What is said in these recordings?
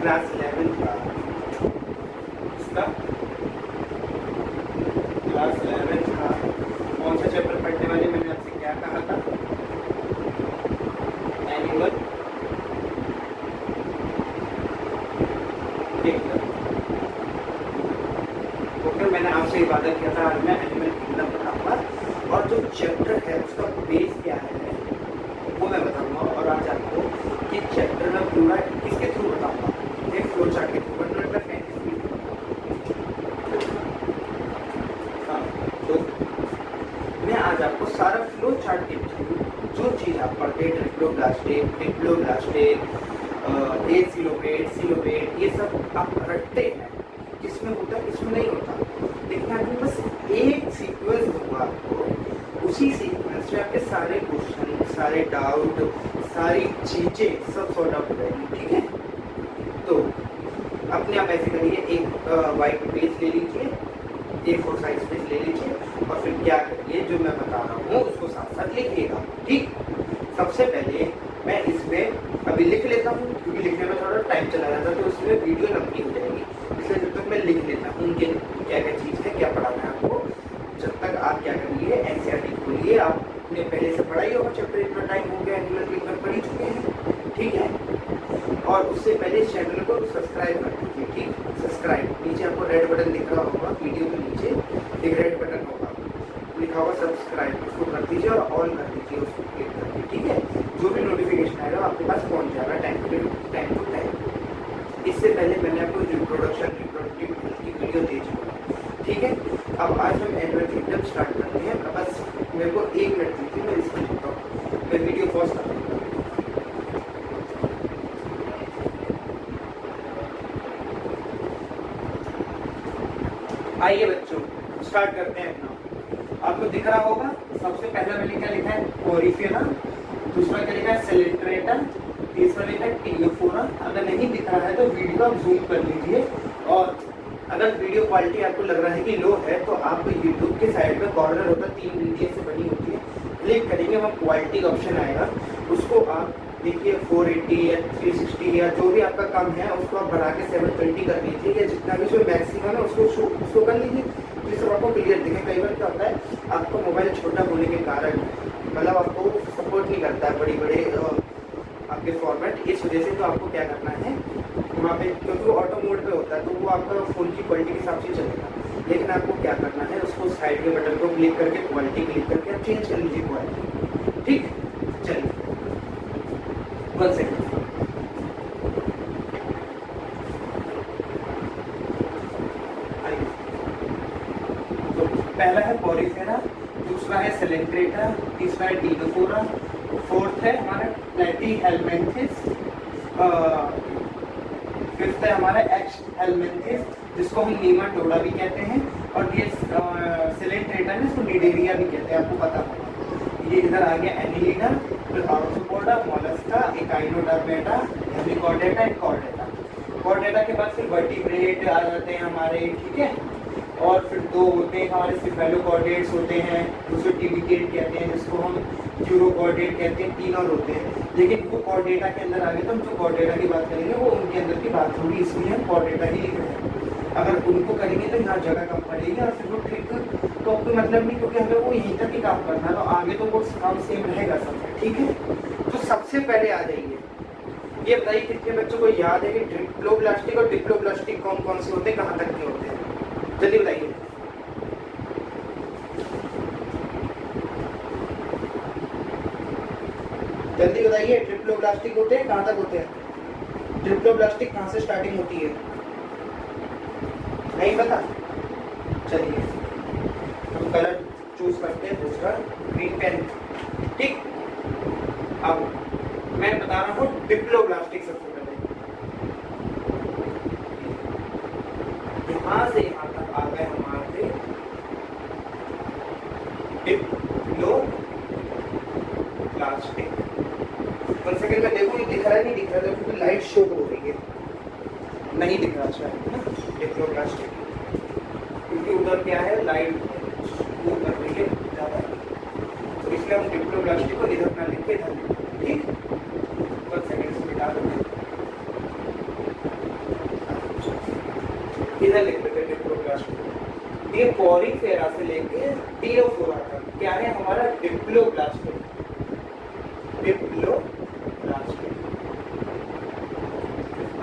Class 11 का इसका class 11 का कौन सा चैप्टर पढ़ने वाले, मैंने आपसे क्या कहा था, एनिमल किंगडम। ओके, मैंने आपसे वादा किया था आज मैं एनिमल किंगडम बताऊंगा और जो चैप्टर है उसका बेस क्या है वो मैं बताऊंगा। और आज आपको कि चैप्टर में पूरा किसके थ्रू बताऊंगा, एक फ्लो चार्ट के थ्रू, मतलब फैंटेसी। हाँ, तो मैं आज आपको सारा फ्लो चार्ट के थ्रू जो चीज़ आप पढ़ते हैं, डिप्लोब्लास्टिक, सिलोबेट, ये सब आप रटते हैं, किसमें होता है किसमें नहीं होता, लेकिन आपको बस एक सीक्वेंस दूंगा आपको, उसी सीक्वेंस में आपके सारे क्वेश्चन, सारे डाउट, सारी चीजें सब सॉर्ट आउट हो जाएगी। ठीक है, तो अपने आप ऐसे करिए, एक वाइट पेज ले लीजिए, A4 साइज पेज ले लीजिए और फिर क्या करिए, जो मैं बता रहा हूँ उसको साथ साथ लिखिएगा। ठीक, सबसे पहले मैं इसमें अभी लिख लेता हूँ क्योंकि लिखने में थोड़ा टाइम चला जाता है, तो इसमें वीडियो लंबी हो जाएगी, इसलिए जब तक मैं लिख लेता हूँ उनके क्या क्या चीज़ है, क्या पढ़ाना है आपको, जब तक आप क्या करिए एनसीईआरटी खोलिए। आपने पहले से पढ़ाई होगा चैप्टर, इतना टाइम हो गया एनिमल किंगडम पढ़ ही चुके हैं। ठीक है, और उससे पहले इस चैनल को सब्सक्राइब कर दीजिए। ठीक, सब्सक्राइब, नीचे आपको रेड बटन दिख रहा होगा, वीडियो के नीचे एक रेड बटन होगा, लिखा होगा सब्सक्राइब, उसको कर दीजिए और ऑन कर दीजिए उसको क्लिक करके। ठीक है, जो भी नोटिफिकेशन आएगा आपके पास पहुंच जाएगा टाइम टू टाइम। इससे पहले मैंने आपको रिप्रोडक्टिव हेल्थ की वीडियो दे चुका। ठीक है, अब आज हम एनिमल किंगडम स्टार्ट करते हैं। बस मेरे को 1 मिनट दीजिए, मैं इसमें लिखता हूँ, मैं वीडियो पॉज कर दूँगा। आइए बच्चों, स्टार्ट करते हैं अपना। आपको दिख रहा होगा, सबसे पहला मैंने क्या लिखा है, पोरिफेरा, दूसरा क्या लिखा है, सेलेट्रेटा, तीसरा लिखा है टियोफोरा। अगर नहीं दिख रहा है तो वीडियो आप जूम कर लीजिए, और अगर वीडियो क्वालिटी आपको लग रहा है कि लो है तो आप यूट्यूब के साइड में कॉर्नर होता है, 3 वीडियो से बनी होती है, क्लिक करेंगे, वहाँ क्वालिटी का ऑप्शन आएगा, उसको आप देखिए 480 या 360 या जो भी आपका कम है उसको आप बढ़ा के 720 कर लीजिए, या जितना भी उसमें मैक्सिमम है उसको कर लीजिए, जिससे आपको क्लियर दिखे। कई बार क्या होता है, आपका मोबाइल छोटा होने के कारण मतलब आपको सपोर्ट नहीं करता है बड़े बड़े आपके फॉर्मेट, इस वजह से तो आपको क्या करना है वहाँ पे, क्योंकि वो ऑटो मोड पे होता है तो वो आपका फ़ोन की क्वालिटी के हिसाब से चलेगा, लेकिन आपको क्या करना है, उसको साइड के बटन को क्लिक करके क्वालिटी क्लिक करके आप चेंज कर लीजिए क्वालिटी। ठीक, चलिए 1 सेकेंड। तो पहला है पोरिफेरा, दूसरा है सेलेंट्रेटा, तीसरा है टियोफोरा, फोर्थ है हमारा प्लेटीहेल्मिन्थेस, फिफ्थ है हमारा एक्स हेल्मिन्थेस जिसको हम नीमाटोडा भी कहते हैं, और ये सेलेंट्रेटा है इसको निडेरिया भी कहते हैं, आपको पता होगा। ये इधर आ गया एनिलिडा, फिर arthropoda, Mollusca, echinodermata, Hemichordata and Chordata. Chordata के बाद फिर वर्टिब्रेट आ जाते हैं हमारे। ठीक है, और फिर 2 होते हैं हमारे सिफेलोकॉर्डेट्स होते हैं, दूसरे टिबिकेट कहते हैं जिसको हम यूरोकॉर्डेट कहते हैं, 3 और होते हैं, लेकिन वो कॉर्डेटा के अंदर आ गए तो हम जो कॉर्डेटा की बात करेंगे वो उनके अंदर की बात होगी, इसलिए हम कॉर्डेटा ही लिख रहे हैं। अगर उनको करेंगे तो यहाँ जगह कम पड़ेगी और फिर वो ट्रिक तो कोई मतलब नहीं, क्योंकि हमें वो यहीं तक ही काम करना है, तो आगे तो वो काम सेम रहेगा सब। ठीक है, तो सबसे पहले आ जाइए, ये बताइए कितने बच्चों को याद है कि ट्रिप्लोब्लास्टिक और डिप्लोब्लास्टिक कौन कौन से होते हैं, कहाँ तक के होते हैं, जल्दी बताइए। जल्दी बताइए, ट्रिप्लोब्लास्टिक होते हैं कहाँ तक होते हैं, ट्रिप्लोब्लास्टिक कहाँ से स्टार्टिंग होती है, नहीं पता? चलिए तो कलर चूज करते हैं, दूसरा ग्रीन पेन। ठीक, अब मैं बता रहा हूँ डिप्लोब्लास्टिक। सबसे पहले यहाँ से यहाँ तक आ गए हमारे डिप्लोब्लास्टिक। 1 सेकेंड में देखो ये दिख रहा है नहीं दिख रहा है, क्योंकि लाइट शो हो रही है, नहीं दिख रहा शायद ना डिप्लोब्लास्टिक, क्योंकि उधर क्या है लाइट वो कर रही है ज़्यादा, तो इसलिए हम डिप्लोब्लास्टिक को इधर ना लिख के इधर। ठीक, 1 सेकेंड से मिटा देंगे। इधर लिख लेते हैं डिप्लोब्लास्ट। ये पॉलीफेरा से लेके टीनोफोरा तक क्या है हमारा डिप्लोब्लास्ट। डिप्लोब्लास्ट।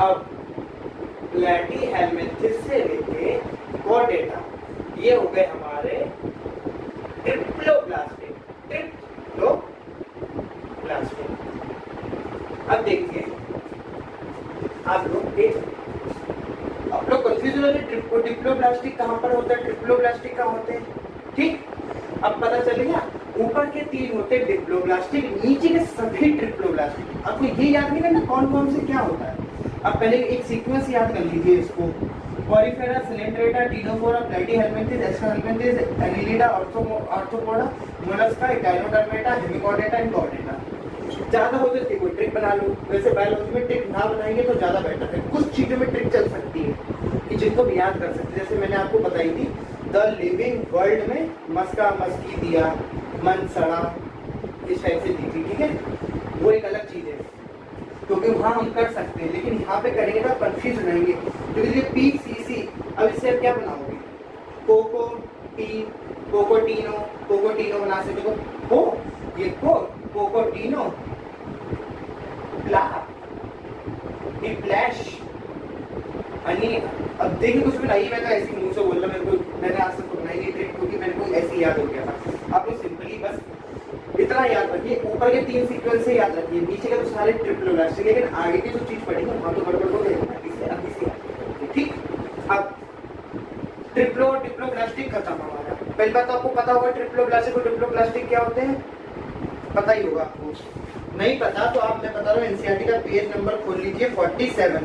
अब प्लैटीहेलमिन्थेस से लेके कॉर्डेटा ये हो गए हमारे ट्रिप्लोब्लास्टिक। अब देखिए आप लोग कंफ्यूज हो रहे डिप्लोब्लास्टिक कहाँ पर होता है, ट्रिप्लोब्लास्टिक कहाँ होते हैं। ठीक, अब पता चल गया ऊपर के 3 होते हैं डिप्लोब्लास्टिक, नीचे के सभी ट्रिप्लोब्लास्टिक। आपको ये याद नहीं करना कौन कौन से क्या होता है। अब पहले एक सीक्वेंस याद कर लीजिए इसको। Porifera, Coelenterata, Ctenophora, Platyhelminthes, Aschelminthes, Annelida, Arthropoda, Mollusca, Echinodermata, Hemichordata and Chordata. ज्यादा हो तो कोई ट्रिक बना लो, वैसे बायोलॉजी में ट्रिक ना बनाएंगे तो ज्यादा बेटर है। कुछ चीजों में ट्रिक चल सकती है कि जिनको भी याद कर सकते, जैसे मैंने आपको बताई थी द लिविंग वर्ल्ड में मस्का मस्की दिया, मन सड़ा, इस टाइप से दी थी। ठीक है, वो एक अलग चीज है क्योंकि वहाँ हम कर सकते हैं, लेकिन यहाँ पे करेंगे तो कंफ्यूज हो जाएंगे क्योंकि ये पी सी सी। अब इससे आप क्या बनाओगे, कोको टी, कोकोटीनो, कोकोटीनो बना सकते हो। को ये कोकोटीनो, प्ला, प्लैश, अनि। अब देखिए कुछ बनाइए, मैं तो ऐसी मुंह से बोल रहा, मेरे को मैंने आज तक बनाई नहीं ट्रिक क्योंकि मेरे को ऐसे याद हो गया था। आप लोग सिंपली बस इतना याद रखिए, ऊपर के 3 सीक्वेंस से याद रखिए, नीचे के तो सारे ट्रिप्लोब्लास्टिक, लेकिन आगे की जो चीज पढ़ेंगे वहां तो गड़बड़ हो जाएगा। ठीक, अब डिप्लोब्लास्टिक खत्म हमारा। पहली बात तो आपको पता होगा ट्रिप्लोब्लास्टिक और डिप्लोब्लास्टिक क्या होते हैं, पता ही होगा आपको। नहीं पता तो आप, मैं बता रहा हूँ, एनसीईआरटी का पेज नंबर खोल लीजिए 47।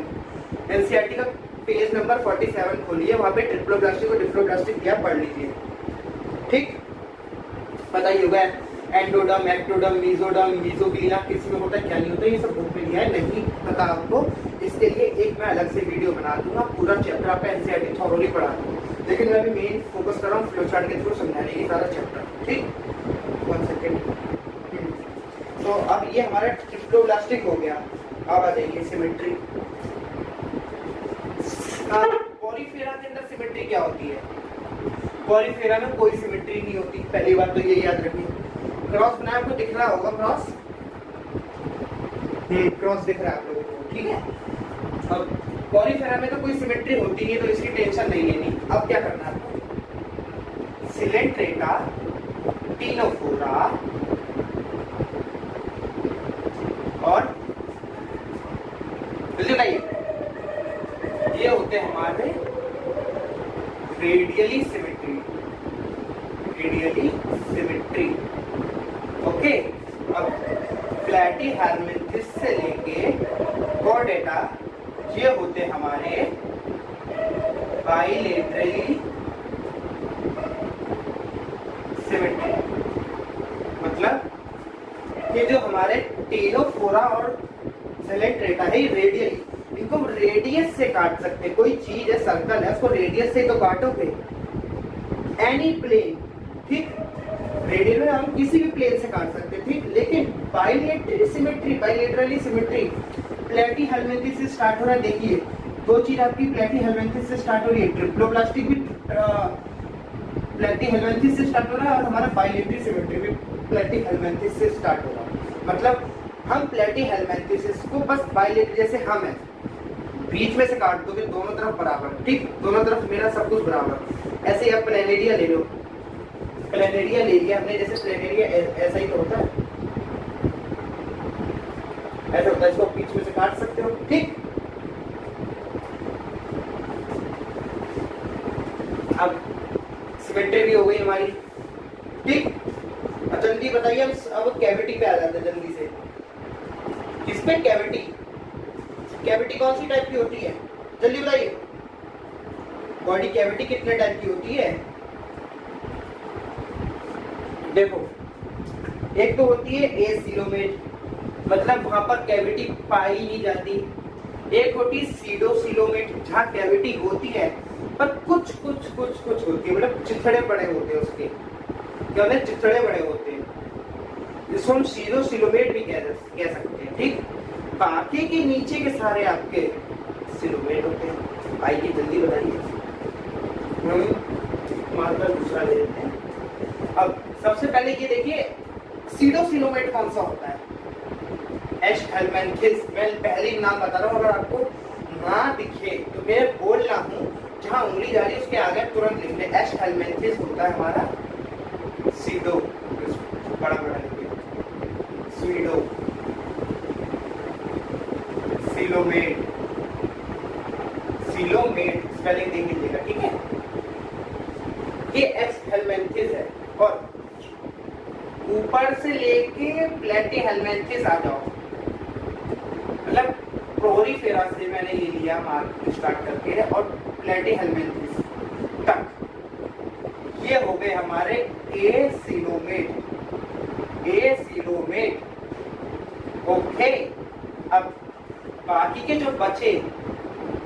एनसीईआरटी का पेज नंबर 47 खोलिए, वहां पे ट्रिप्लोब्लास्टिक और डिप्लोब्लास्टिक दिया, पढ़ लीजिए। ठीक, पता ही होगा एंडोडर्म, एक्टोडर्म, मीजोडर्म, मीजोग्लिया किस में होता है क्या नहीं होता, ये सब बुक में दिया है। नहीं पता आपको, इसके लिए एक मैं अलग से वीडियो बना दूंगा, पूरा चैप्टर आपका एनसीईआरटी थॉरोली पढ़ा दूंगा, लेकिन मैं अभी मेन फोकस कर रहा हूँ फ्लो चार्ट के थ्रू समझाने की सारा चैप्टर। ठीक, 1 सेकेंड। तो अब ये हमारा ट्रिप्लोब्लास्टिक हो गया। अब आ जाइए सिमेट्री। पॉलीफेरा के अंदर सिमेट्री क्या होती है, पॉलीफेरा में कोई सिमेट्री नहीं होती, पहली बात तो ये याद रखिए। क्रॉस बनाया आपको दिख रहा होगा, क्रॉस दिख रहा है आप लोगों को। ठीक है, अब पॉलीफेरा में तो कोई सिमेट्री होती नहीं, तो इसकी टेंशन नहीं लेनी। अब क्या करना है आपको, सिलेंट्रेटा, टीनोफोरा और जल्दी बताइए, ये होते हैं हमारे रेडियली सिमेट्री। ओके, अब प्लैटीहेलमिन्थेस से लेके कॉर्डेटा ये होते हमारे बाइलेटरली सिमेट्री। मतलब ये जो हमारे टीनोफोरा और सिलेंट्रेटा है, ये रेडियली, इनको रेडियस से काट सकते हैं। कोई चीज है, सर्कल है, उसको रेडियस से तो काटोगे, एनी प्लेन। ठीक, रेडियल में हम किसी भी प्लेन से काट सकते हैं। ठीक, लेकिन बाइलेटरली सिमेट्री प्लैटीहेलमिन्थेस से स्टार्ट हो रहा है। देखिए 2 चीज आपकी प्लैटीहेलमिन्थेस से स्टार्ट हो रही है, ट्रिप्लोब्लास्टिक भी प्लैटीहेलमिन्थेस से स्टार्ट हो रहा है, और हमारा बाइलेटरली सिमेट्री भी प्लैटीहेलमिन्थेस से स्टार्ट हो रहा है। मतलब हम प्लैटीहेलमिन्थेस को बस बाइलेटरली, जैसे हम है, बीच में से काट दोगे, दोनों तरफ बराबर। ठीक, दोनों तरफ मेरा सब कुछ बराबर। ऐसे आप प्लेनेरिया ले लो, प्लेनेरिया ले लिया हमने, जैसे प्लेनेरिया ऐसा ही तो होता है, ऐसा होता है, इसको बीच में से काट सकते हो। ठीक, अब सिमेट्री भी हो गई हमारी। ठीक, अब जल्दी बताइए, अब कैविटी पे आ जाते हैं जल्दी से। किसपे, कैविटी। कैविटी कौन सी टाइप की होती है, जल्दी बताइए। बॉडी कैविटी कितने टाइप की होती है, देखो, एक तो होती है एसिलोमेट, मतलब वहां पर कैविटी पाई नहीं जाती। एक होती है सीडोसिलोमेट, जहाँ कैविटी होती है पर कुछ होती है, मतलब चिथड़े बड़े होते हैं उसके, क्या होते हैं, चिथड़े बड़े होते हैं, जिसको हम सीडोसिलोमेट भी कह सकते हैं। ठीक, बाकी के नीचे के सारे आपके सिलोमेट होते हैं। आइए जल्दी बताइए। हम मार्कर दूसरा ले लेते हैं। अब सबसे पहले ये देखिए सीडोसिलोमेट कौन सा होता है? एश हेलमेंथिस। मैं पहले ही नाम बता रहा हूँ, अगर आपको ना दिखे तो मैं बोल रहा हूँ, जहाँ उंगली जा रही है उसके आगे तुरंत लिख ले। एश हेलमेंथिस होता है हमारा सीडो, बड़ा बड़ा लिखिए, सीडो सिलोमेट, सिलोमेट स्पेलिंग देख लीजिएगा, ठीक है। ये एश हेलमेंथिस है, और ऊपर से लेके प्लेटीहेलमिन्थेस आ जाओ, मतलब प्रोरीफेरा से मैंने ये लिया मार्क स्टार्ट करके और प्लेटीहेलमिन्थेस तक, ये हो गए हमारे एसिलोमेट, एसिलोमेट। ओके, अब बाकी के जो बचे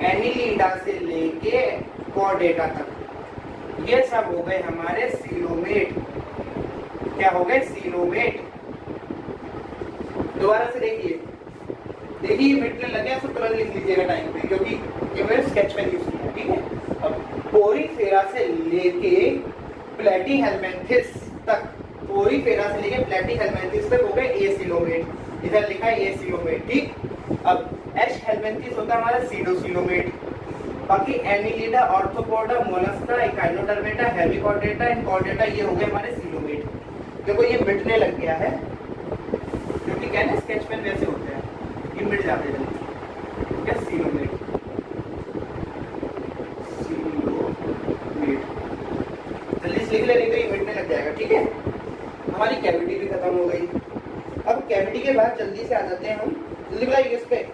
एनिलिडा से लेके कॉर्डेटा तक, ये सब हो गए हमारे सीलोमेट। क्या हो गए? सीलोमेट। दोबारा से देखिए, देखिए मिटने लगे तो तुरंत लिख लीजिएगा टाइम पे, क्योंकि ये मैंने स्केच पेन यूज किया, ठीक है। अब पोरीफेरा से लेके प्लेटीहेलमिन्थेस तक, पोरीफेरा से लेके प्लेटीहेलमिन्थेस तक हो गए एसिलोमेट। इधर लिखा है एसिलोमेट, ठीक। अब एश हेलमिन्थेस होता है हमारा सीडोसिलोमेट। बाकी Annelida, arthropoda, Mollusca, Echinodermata, Hemichordata and Chordata, ये हो गए हमारे सीलोमेट। देखो ये मिटने लग गया है, क्योंकि क्या है स्केच पेन वैसे होते हैं, ये मिट जाते हैं जल्दी। क्या? सीलोमेट, सीलोमेट जल्दी से लिख ले, नहीं तो ये मिटने लग जाएगा, ठीक है। हमारी कैविटी भी खत्म हो गई। अब कैविटी के बाद जल्दी से आ जाते हैं हम, जल्दी बताइए इस पे,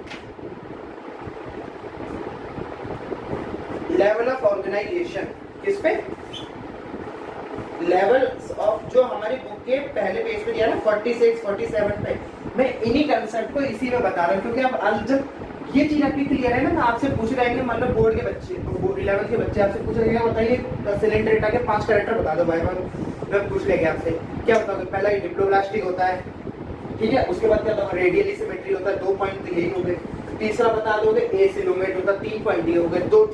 लेवल ऑफ ऑर्गेनाइजेशन। किस पे? लेवल्स ऑफ, जो हमारी बुक के पहले पेज पे दिया ना 46, 47 पे, मैं इन्हीं कंसेप्ट को इसी में बता रहा हूँ, क्योंकि अब जब ये चीज आपकी क्लियर है ना, तो आपसे पूछ रहे हैं, मतलब बोर्ड के बच्चे, बोर्ड 11 के बच्चे आपसे पूछ रहे हैं, बताइए सिलेंडरेटा के 5 कैरेक्टर बता दो भाई, मैं पूछ लेंगे आपसे, क्या बताओगे? पहला ये डिप्लोब्लास्टिक होता है, ठीक है। उसके बाद क्या होता है? रेडियली सिमेट्री होता है, 2 पॉइंट यही हो गए। तीसरा बता दोगे एसिलोमेट होता है, 3 पॉइंट ये हो गए। 2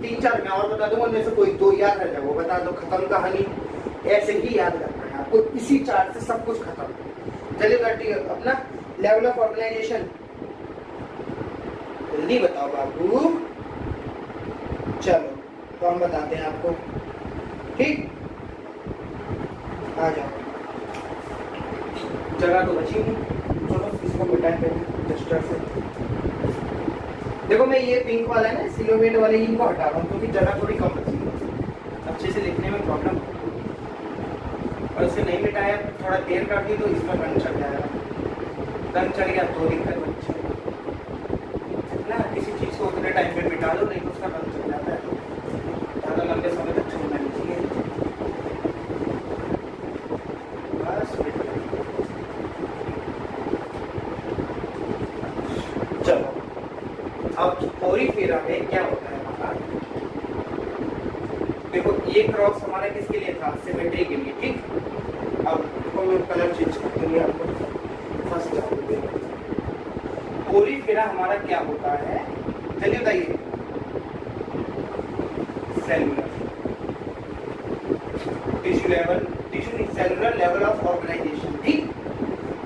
3 4 मैं और बता दूंगा, उनमें से कोई 2 याद रह जाए वो बता दो, खत्म कहानी। ऐसे ही याद रखना है आपको, इसी चार्ट से सब कुछ खत्म। चलिए अपना लेवल ऑफ ऑर्गेनाइजेशन जल्दी बताओ बाबू। चलो तो हम बताते हैं आपको, ठीक। आ जाओ, जगह तो बची नहीं, चलो इसको मिटाएं डस्टर से। देखो मैं ये पिंक वाला है ना, सिलोमेट वाले, इनको हटा रहा हूँ क्योंकि जगह थोड़ी कम बची है, अच्छे से लिखने में प्रॉब्लम, और इसे नहीं मिटाया, थोड़ा देर कर दी तो इसमें रंग चढ़ जाएगा, रंग चढ़ गया तो दिक्कत होती है ना। किसी चीज़ को उतने टाइम पे मिटा दो, नहीं तो उसका रंग चढ़ जाता है, ज़्यादा लंबे समय तक छोड़ना नहीं चाहिए। बस चलो, अब पोरीफेरा में क्या होता है हमारा, देखो ये क्रॉस हमारा किसके लिए था? सिमेट्री के लिए, ठीक। अब देखो मैं कलर चेंज कर दूंगी आपको, फर्स्ट जाओगे। पोरीफेरा हमारा क्या होता है, चलिए बताइए। सेलुलर टिश्यू लेवल, टिश्यू नहीं, सेलुलर लेवल ऑफ ऑर्गेनाइजेशन, ठीक।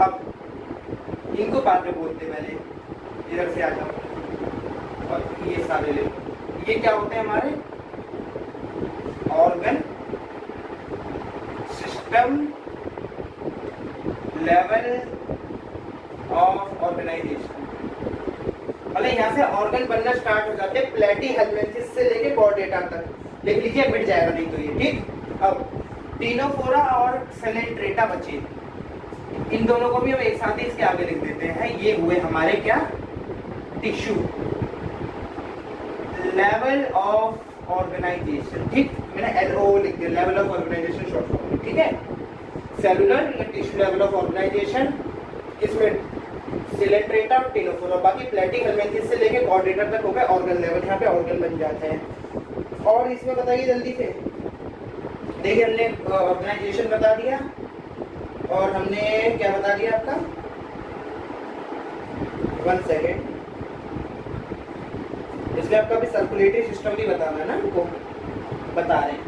अब इनको बाद में बोलते, पहले इधर से आ जाओ, और ये सारे ले, ये क्या होते हैं हमारे? Organ system level of organisation. मतलब यहाँ से ऑर्गन बनना स्टार्ट हो जाते हैं प्लेटीहेलमिन्थेस से लेके कॉर्डेटा तक, लिख लीजिए, मिट जाएगा नहीं तो ये, ठीक। अब टीनोफोरा और सेलेंट्रेटा बचे, इन दोनों को भी हम एक साथ ही इसके आगे लिख देते हैं। ये हुए हमारे क्या? टिश्यू लेवल ऑफ ऑर्गेनाइजेशन, ठीक। मैंने LO लिख दिया, level of organisation short form, ठीक है। सेलुलर या टिश्यू लेवल ऑफ ऑर्गेनाइजेशन, इसमें सिलेंट्रेटा और टिनोफोरा, बाकी प्लेटीहेलमिन्थेस से लेके कॉर्डेटा तक हो गए ऑर्गन लेवल, यहाँ पे ऑर्गन बन जाते हैं। और इसमें बताइए जल्दी से, देखिए हमने ऑर्गेनाइजेशन बता दिया, और हमने क्या बता दिया आपका, 1 सेकेंड, इसलिए आपका भी सर्कुलेटरी सिस्टम भी बताना है ना हमको, बता रहे हैं।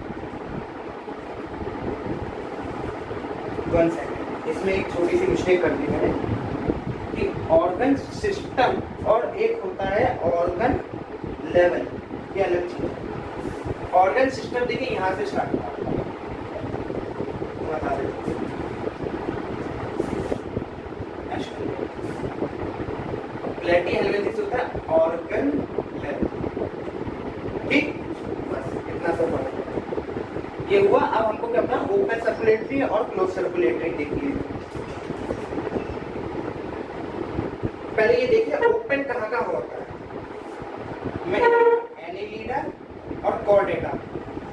1 सेकेंड, इसमें एक छोटी सी मिस्टेक कर दी मैंने कि ऑर्गन सिस्टम और एक होता है ऑर्गन लेवल, ये अलग चीज है। ऑर्गन सिस्टम देखिए यहाँ से स्टार्ट होता है, बता देते प्लेटी हेलवेंथिस होता है ऑर्गन लेवल, ठीक, बस इतना सा फर्क ये हुआ। अब हमको क्या पता, ओपन सर्कुलेटरी और क्लोज सर्कुलेटरी देखिए। पहले ये देखिए ओपन कहाँ कहाँ होता है, मैं एनेलिडा और कॉर्डेटा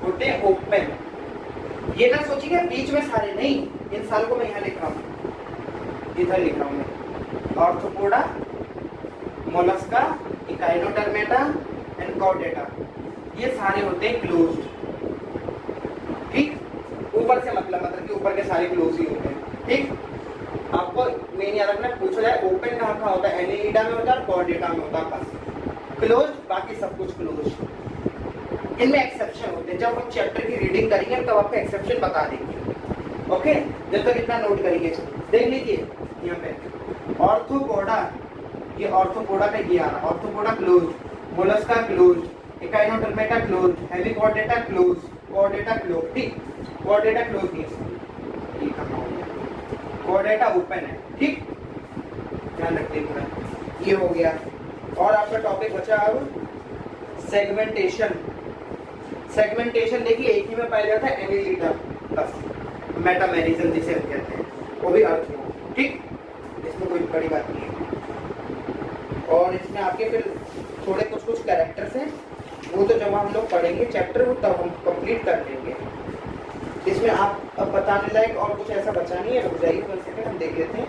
होते हैं ओपन। ये ना सोचिए बीच में सारे नहीं, इन सालों को मैं यहाँ लिख रहा हूँ, इधर लिख रहा हूँ मैं, arthropoda, Mollusca, Echinodermata and Chordata, ये सारे होते हैं क्लोज्ड, ठीक, ऊपर से मतलब कि ऊपर के सारे क्लोज ही होते हैं, ठीक। आपको मेन याद रखना, पूछा जाए ओपन कहाँ कहाँ होता है, एनेलिडा में होता है, कॉर्डेटा में होता है, बस क्लोज, बाकी सब कुछ क्लोज। इनमें एक्सेप्शन होते हैं, जब हम चैप्टर की रीडिंग करेंगे तब आपको एक्सेप्शन बता देंगे, ओके। जब तक इतना नोट करेंगे, देख लीजिए यहाँ पे ऑर्थोपोडा, ये ऑर्थोपोडा का ये आ रहा, arthropoda close, Mollusca close, Echinodermata close, Hemichordata close, Chordata close, ठीक, कॉर्डेटा क्लोज नहीं है, कॉर्डेटा ओपन है, ठीक, ध्यान रखते हैं, ये हो गया। और आपका टॉपिक बचा अब सेगमेंटेशन। सेगमेंटेशन देखिए एक ही में पाया जाता है, एनेलिडा बस, मेटामेरिज्म जिसे हम कहते हैं, वो भी अर्थ में, ठीक, इसमें कोई बड़ी बात नहीं है। और इसमें आपके फिर थोड़े कुछ कैरेक्टर्स हैं, वो तो जब हम लोग पढ़ेंगे चैप्टर वो तब हम कंप्लीट कर लेंगे। इसमें आप अब बताने लायक और कुछ ऐसा बचा नहीं है, रुक जाइए 1 सेकंड, हम देख लेते हैं।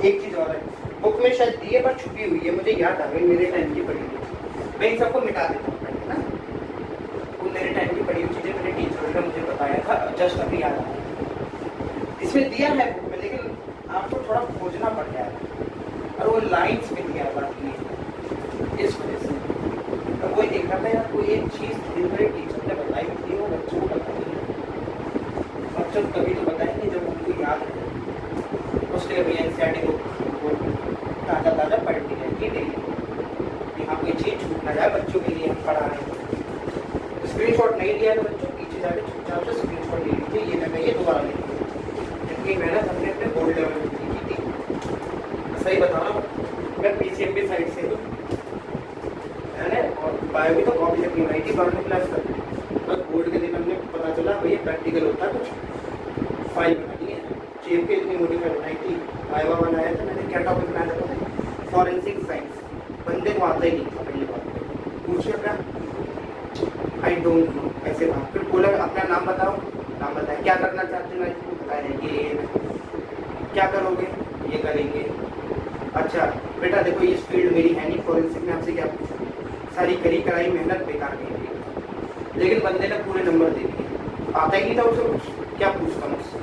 एक चीज और है, बुक में शायद दी है पर छुपी हुई है, मुझे याद आ गई, मेरे टाइम की पढ़ी हुई, मैं इन सबको मिटा देता हूँ पहले ना, वो मेरे टाइम की पढ़ी हुई चीजें मेरे टीचर ने मुझे बताया था, जस्ट अभी याद आया। इसमें दिया है बुक में, लेकिन आपको थोड़ा खोजना पड़ गया है, और वो लाइन्स में दिया बाकी इस वजह से। तो वही देख रहा था यार, कोई एक चीज़ मेरे टीचर ने बताई थी, वो बच्चों को बताई है, बच्चों को कभी तो बताएंगे जब उनको याद है, उसके अभी एनसीईआरटी को ताज़ा पढ़ती रहती है, यहाँ कोई चीज़ छूट ना जाए, बच्चों के लिए हम पढ़ा रहे हैं। स्क्रीनशॉट नहीं लिया तो बच्चों पीछे जाके चुपचाप से स्क्रीनशॉट ले लीजिए, ये मैं कहिए दोबारा ले लीजिए, इतनी मेहनत हमने अपने बोर्ड लेवल में की थी, सही बता रहा हूँ मैं, पीसीएमबी साइड से हूँ, मैंने और बायो भी तो कॉपी से बनाई थी 12वीं क्लास तक, बस बोर्ड के दिन हमने पता चला भैया प्रैक्टिकल होता है, कुछ फाइल बनानी है, जेब के इतनी मोटी फाइल बनाई थी, वाइवा बनाया था मैंने, क्या टॉपिक बनाया था, फॉरेंसिक साइंस, बंदे को आता ही नहीं था, पहली बात पूछिए क्या, आई डोंट नो, ऐसे बात, फिर बोला अपना नाम बताओ, नाम बताया, क्या करना चाहते हैं, बताया कि क्या करोगे, ये करेंगे, अच्छा बेटा देखो इस फील्ड मेरी है नहीं, फॉरेंसिक में आपसे क्या पूछा, सारी करी कराई मेहनत बेकार गई, लेकिन बंदे ने पूरे नंबर दे दिए, आता ही नहीं था उसे कुछ, क्या पूछता मुझसे,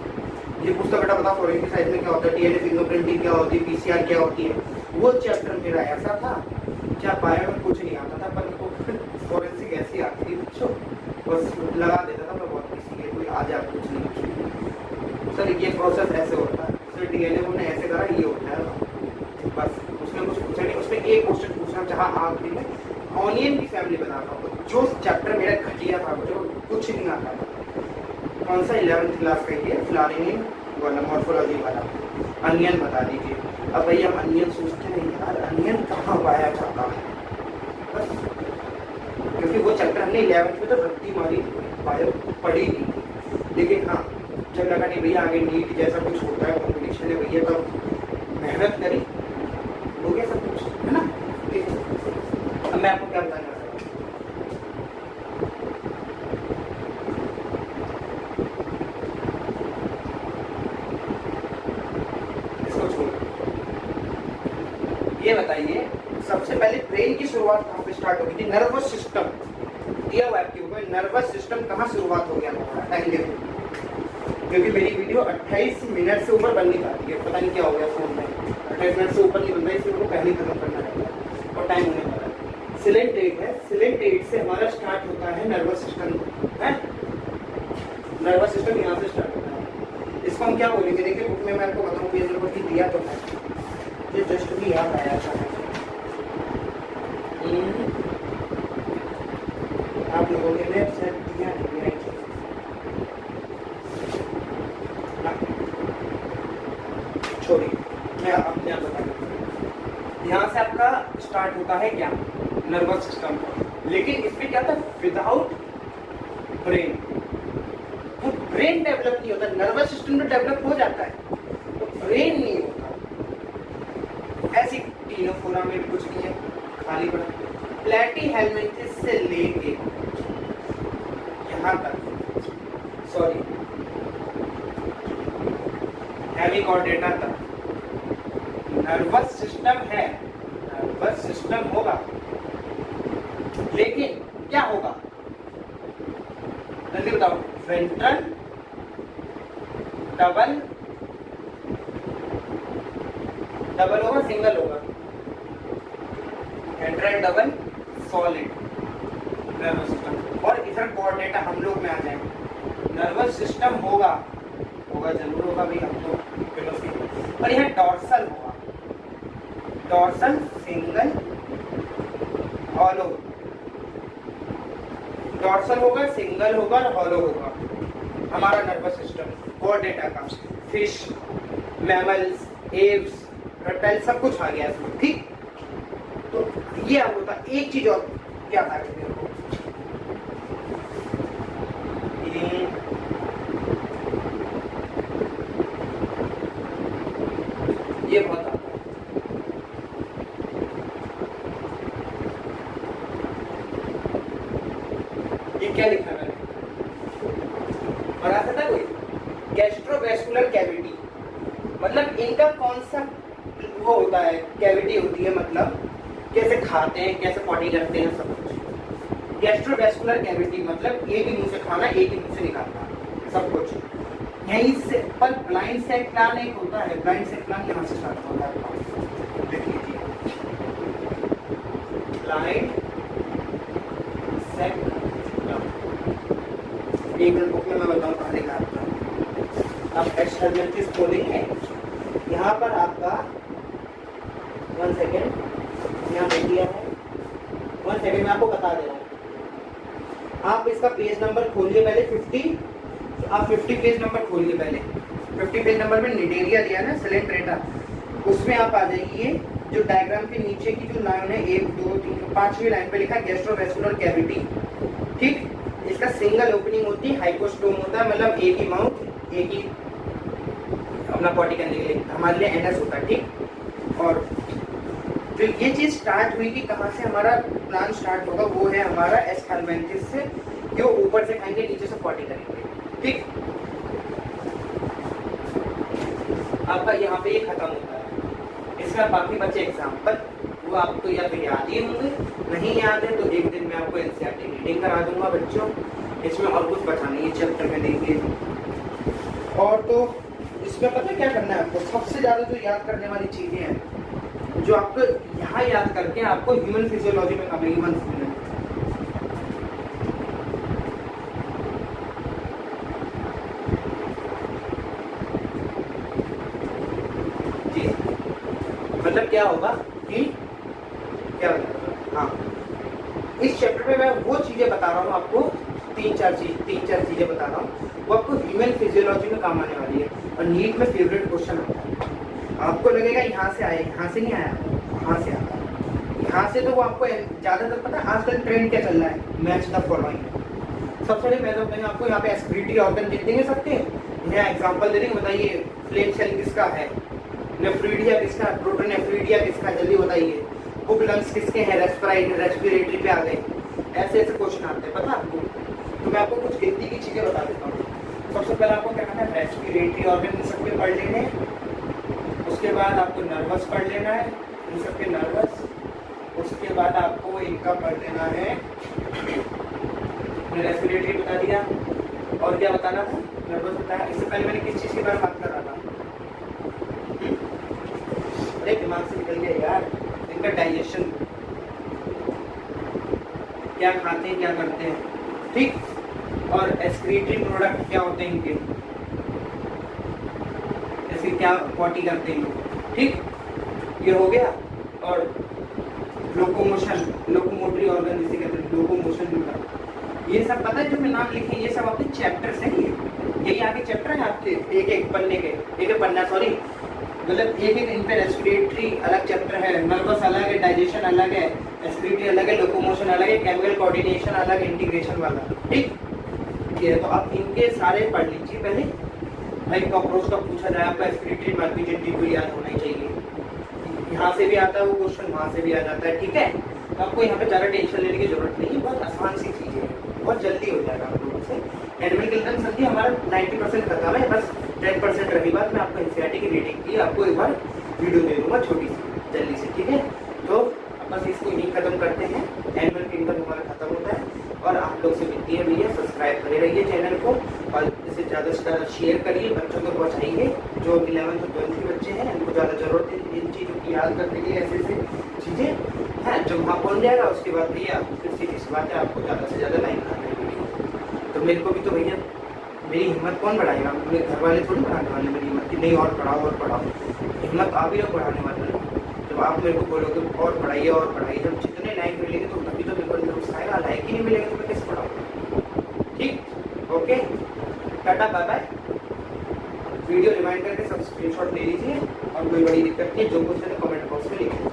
ये पूछता बेटा बता फॉरेंसिक साइड में क्या होता है, डीएनए फिंगरप्रिंटिंग क्या होती है, पीसीआर क्या होती है, वो चैप्टर मेरा ऐसा था, क्या बायो में कुछ नहीं आता था, पर फॉरेंसिक ऐसी आती थी बच्चों, बस लगा देता था मैं बहुत किसी के, कोई आ जाए कुछ नहीं, सर ये प्रोसेस ऐसे होता है, सर डीएनए उन्होंने ऐसे करा, ये होता है, बस उसमें कुछ पूछा नहीं, उसमें एक क्वेश्चन पूछना जहाँ आखिरी में ऑनियन की फैमिली बनाता हूँ, जो चैप्टर मेरा घटिया था, मुझे कुछ नहीं आता था, कौन सा 11th क्लास का ये फ्लारिनिन वाला मॉर्फोलॉजी वाला, अनियन बता दीजिए। अब भैया हम अनियन सोचते नहीं यार, अनियन कहाँ पाया जाता है, बस क्योंकि वो चैप्टर हमने 11th में तो रट्टी मारी बायो पढ़ी थी, लेकिन हाँ जब लगा नहीं भैया आगे नीट जैसा कुछ होता है कॉम्पिटिशन है भैया, तब मेहनत करी हो गया सब कुछ, है ना। अब मैं आपको क्या बताना चाहता हूँ, इसको छोड़, ये बताइए सबसे पहले ब्रेन की शुरुआत कहाँ पे स्टार्ट होगी थी, नर्वस सिस्टम दिया हुआ है, नर्वस सिस्टम कहाँ शुरुआत हो गया था, टाइम देखो, क्योंकि मेरी वीडियो 28 मिनट से ऊपर बन नहीं पाती है, पता नहीं क्या हो गया फोन में, 28 मिनट से ऊपर नहीं बन रहा, इसलिए उनको पहले खत्म करना रहता है और टाइम होने वाला है। सिलेंट्रेट है, सिलेंट्रेट से हमारा स्टार्ट होता है नर्वस सिस्टम है, नर्वस सिस्टम यहाँ से स्टार्ट होता है। इसको हम क्या बोलेंगे, देखिए बुक में मैं आपको बताऊँ, ये जरूर भी दिया तो है, ये जस्ट भी याद आया था। आप लोगों के लिए शायद दिया नहीं है, छोड़िए मैं अपने आप बता दूँ। यहाँ से आपका स्टार्ट होता है क्या, नर्वस सिस्टम, लेकिन इसमें क्या था, विदाउट ब्रेन, तो ब्रेन डेवलप नहीं होता। नर्वस सिस्टम तो डेवलप हो जाता है, तो ब्रेन नहीं होता। ऐसी तीनों फोरामेन कुछ नहीं है, खाली पड़ा। प्लैटीहेलमिन्थेस से लेके यहाँ तक, सॉरी हेमिचॉर्डेटा तक नर्वस सिस्टम है, नर्वस सिस्टम होगा, लेकिन क्या होगा जल्दी बताओ, वेंट्रल डबल, डबल होगा सिंगल होगा, ventral double solid nervous system. और इधर कोऑर्डिनेटा हम लोग में आ जाए, नर्वस सिस्टम होगा, होगा जरूर होगा भाई, हम तो और यह डॉर्सल होगा, डॉर्सल सिंगल हॉलो, डॉर्सल होगा, सिंगल होगा और हॉलो होगा हमारा नर्वस सिस्टम कोऑर्डिनेटा का। फिश, मैमल्स, एव्स, रेप्टाइल सब कुछ आ गया इसमें, ठीक। तो ये अब होता, एक चीज और क्या था मेरे को, ये बहुत आता है, ये क्या लिखा मैंने, बना सकता कोई, गैस्ट्रोवेस्कुलर कैविटी, मतलब इनका कौन सा वो होता है, कैविटी होती है, मतलब कैसे खाते हैं, कैसे पॉटी करते हैं, सब कुछ। गैस्ट्रोवेस्कुलर कैविटी मतलब एक ही मुंह से खाना, एक ही मुंह से निकालना, सब कुछ यहीं से। पर ब्लाइंड सेक प्लान एक होता है, ब्लाइंड सेक प्लान यहाँ से स्टार्ट होता है, देख लीजिए, ब्लाइंड सेक प्लान, एक बुक में मैं बताऊँ कहाँ लिखा आपका। आप एक्सटर्नल खोलेंगे, यहाँ पर आपका 1 सेकेंड यहाँ देख लिया है, 1 सेकेंड में आपको बता दे रहा हूँ। आप इसका पेज नंबर खोलिए पहले 50, आप 50 पेज नंबर खोलिए पहले, 50 पेज नंबर में निडेरिया दिया ना, सिलेंट्रेटा, उसमें आप आ जाइए, जो डायग्राम के नीचे की जो लाइन है 1 2 3 5वीं लाइन पे लिखा है गैस्ट्रोवेस्कुलर कैविटी, ठीक। इसका सिंगल ओपनिंग होती है, हाइपोस्टोम होता है, मतलब एक ही माउथ, एक ही अपना पॉटी करने के लिए, हमारे लिए एनएस होता है, ठीक। और जो ये चीज स्टार्ट हुई कि कहाँ से हमारा प्लान स्टार्ट होगा, वो है हमारा एस्केलमेंथिस से, जो ऊपर से खाएंगे नीचे से पॉटी करेंगे, ठीक। आपका यहाँ पे ये खत्म होता है, इसमें बाकी बचे एग्जाम्पल, वो आपको या तो याद ही होंगे, नहीं याद है तो एक दिन मैं आपको एनसीईआरटी रीडिंग करा दूंगा बच्चों, इसमें और कुछ बचा नहीं है चैप्टर में, देखिए। और तो इसमें पता क्या करना है आपको, सबसे ज्यादा जो याद करने वाली चीजें हैं, जो आपको यहाँ याद करके आपको ह्यूमन फिजियोलॉजी में काम, ह्यूमन जी, मतलब क्या होगा कि क्या होगा, हाँ इस चैप्टर में मैं वो चीजें बता रहा हूँ आपको, तीन चार चीजें बता रहा हूँ, वो आपको ह्यूमन फिजियोलॉजी में काम आने वाली है। और नीट में फेवरेट क्वेश्चन आता है, आपको लगेगा यहाँ से आया, यहाँ से नहीं आया, यहाँ से आता है, यहाँ से तो वो आपको ज्यादातर पता है आजकल ट्रेंड क्या चल रहा है, मैच द फॉलोइंग। सबसे पहले मैं आपको यहाँ पे एक्सक्रीटरी ऑर्गन दे देंगे सकते हैं, यहाँ एग्जाम्पल दे देंगे, बताइए फ्लेम सेल किसका है, नेफ्रीडिया किसका है, प्रोटोनेफ्रीडिया किसका है, जल्दी बताइए, बुक लंग्स किसके हैं, रेस्पिरेटरी पे आ गए, ऐसे ऐसे क्वेश्चन आते हैं पता आपको। तो मैं आपको कुछ गिनती की चीजें बता देता हूँ। सबसे पहले आपको क्या करना है, रेस्पिरेटरी ऑर्गन इन सबके पढ़ लेने हैं, उसके बाद आपको नर्वस पढ़ लेना है, इन सबके नर्वस, उसके बाद आपको इनका पढ़ लेना है, रेस्पिरेटरी बता दिया, और क्या बताना था, नर्वस बताया। इससे पहले मैंने किस चीज़ के बारे में बात कर रहा था, अरे दिमाग से निकल गया यार, इनका डाइजेशन, क्या खाते हैं, क्या करते हैं, ठीक। और एक्सक्रीटरी प्रोडक्ट क्या होते हैं इनके, ऐसे क्या पॉटी करते हैं लोग, ठीक, ये हो गया। और लोकोमोशन, लोकोमोटरी ऑर्गन जिसे कहते हैं, लोकोमोशन भी करता है। ये सब पता है जो मैं नाम लिखे, ये सब आपके चैप्टर्स हैं, यही आगे चैप्टर है आपके, एक एक पन्ने के, एक एक पन्ना सॉरी, मतलब एक एक इन पे रेस्पिरेटरी अलग चैप्टर है, नर्वस अलग है, डाइजेशन अलग है, रेस्पिरेटरी अलग है, लोकोमोशन अलग है, केमिकल कोऑर्डिनेशन अलग, इंटीग्रेशन वाला, ठीक। ये तो आप इनके सारे पढ़ लीजिए पहले। भाई कॉकरोच का पूछा जाए आपका रेस्पिरेटरी मार्केजेंटी को याद होना ही चाहिए, यहाँ से भी आता है वो क्वेश्चन, वहाँ से भी आ जाता है, ठीक है। तो आपको यहाँ पे ज़्यादा टेंशन लेने की जरूरत नहीं है, बहुत आसान सी चीज़ है, बहुत जल्दी हो जाएगा आप लोगों से। एनिमल किंगडम सर हमारा 90% खत्म है, बस 10% रही बात। मैं आपको एनसीईआरटी की रीडिंग की आपको एक बार वीडियो दे दूंगा छोटी सी जल्दी से, ठीक है। तो बस इसको यहीं खत्म करते हैं, एनिमल किंगडम हमारा खत्म होता है। और आप लोग से विनती है भैया सब्सक्राइब करे रहिए चैनल को, और इसे ज़्यादा से ज़्यादा शेयर करिए, बच्चों को पहुँचाइए। जो 11th और 12th के बच्चे हैं उनको ज़्यादा जरूरत है इन चीज़ों की याद करने की, ऐसे ऐसे चीज़ें हैं। जब वहाँ पहुँच जाएगा उसके बाद भैया फिर सीधी सी बात है, आपको ज़्यादा से ज़्यादा लाइन करने की। तो मेरे को भी तो भैया मेरी हिम्मत कौन बढ़ाएगा, मेरे घर वाले थोड़ी बढ़ाने वाले मेरी हिम्मत की, नहीं और पढ़ाओ और पढ़ाओ। हिम्मत आप ही लोग बढ़ाने वाले हो। जब आप मेरे को बोलोगे और पढ़ाइए, जब जितने लाइक मिलेंगे तो तभी तो मेरे को इंटरेस्ट आएगा, लाइक ही नहीं मिलेगा तो मैं कैसे पढ़ाऊँगा, ठीक। Okay, tata bye bye. Video remind करके सब स्क्रीनशॉट ले लीजिए, और कोई बड़ी दिक्कत नहीं, जो कुछ है कमेंट बॉक्स में लिखिए।